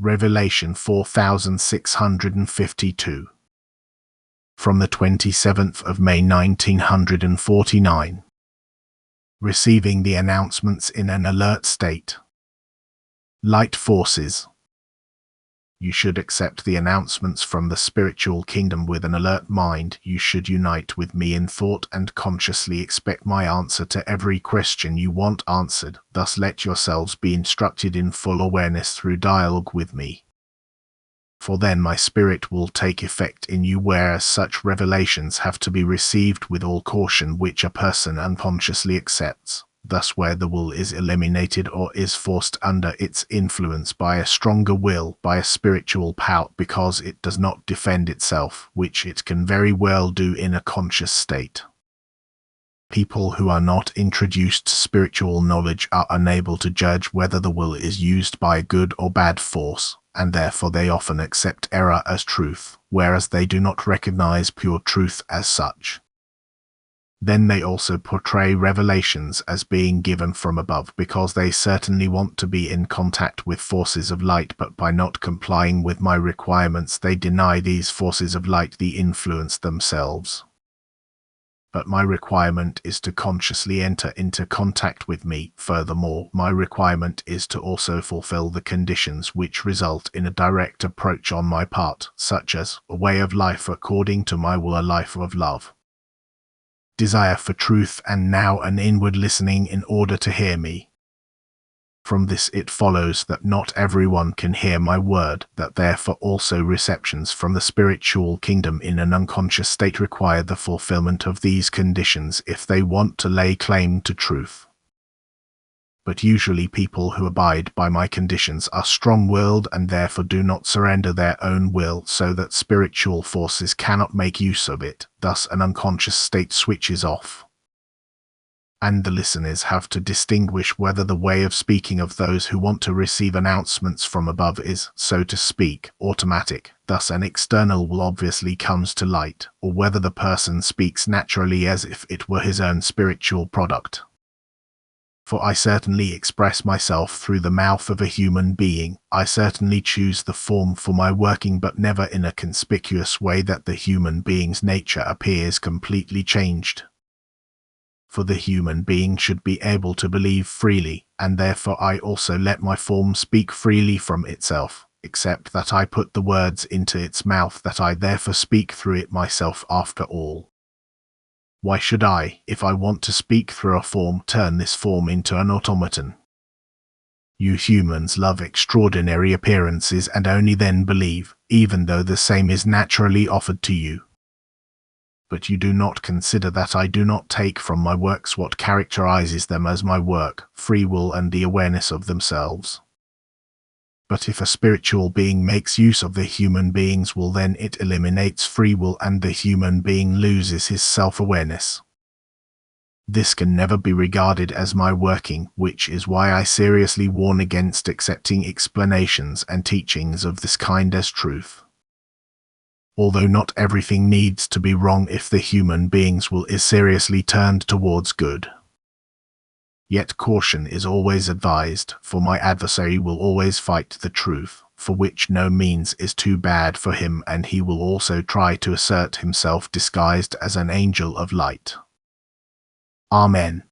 Revelation 4652. From the 27th of May 1949. Receiving the announcements in an alert state. Light forces. You should accept the announcements from the spiritual kingdom with an alert mind. You should unite with me in thought and consciously expect my answer to every question you want answered. Thus let yourselves be instructed in full awareness through dialogue with me. For then my spirit will take effect in you, whereas such revelations have to be received with all caution which a person unconsciously accepts. Thus where the will is eliminated or is forced under its influence by a stronger will, by a spiritual power, because it does not defend itself, which it can very well do in a conscious state. People who are not introduced to spiritual knowledge are unable to judge whether the will is used by good or bad force, and therefore they often accept error as truth, whereas they do not recognize pure truth as such. Then they also portray revelations as being given from above because they certainly want to be in contact with forces of light, but by not complying with my requirements they deny these forces of light the influence themselves. But my requirement is to consciously enter into contact with me. Furthermore, my requirement is to also fulfill the conditions which result in a direct approach on my part, such as a way of life according to my will, a life of love, desire for truth, and now an inward listening in order to hear me. From this it follows that not everyone can hear my word, that therefore also receptions from the spiritual kingdom in an unconscious state require the fulfillment of these conditions if they want to lay claim to truth. But usually people who abide by my conditions are strong-willed and therefore do not surrender their own will, so that spiritual forces cannot make use of it. Thus an unconscious state switches off. And the listeners have to distinguish whether the way of speaking of those who want to receive announcements from above is, so to speak, automatic, thus an external will obviously comes to light, or whether the person speaks naturally as if it were his own spiritual product. For I certainly express myself through the mouth of a human being. I certainly choose the form for my working, but never in a conspicuous way that the human being's nature appears completely changed. For the human being should be able to believe freely, and therefore I also let my form speak freely from itself, except that I put the words into its mouth, that I therefore speak through it myself after all. Why should I, if I want to speak through a form, turn this form into an automaton? You humans love extraordinary appearances and only then believe, even though the same is naturally offered to you. But you do not consider that I do not take from my works what characterizes them as my work, free will and the awareness of themselves. But if a spiritual being makes use of the human being's will, then it eliminates free will and the human being loses his self-awareness. This can never be regarded as my working, which is why I seriously warn against accepting explanations and teachings of this kind as truth. Although not everything needs to be wrong if the human being's will is seriously turned towards good. Yet caution is always advised, for my adversary will always fight the truth, for which no means is too bad for him, and he will also try to assert himself disguised as an angel of light. Amen.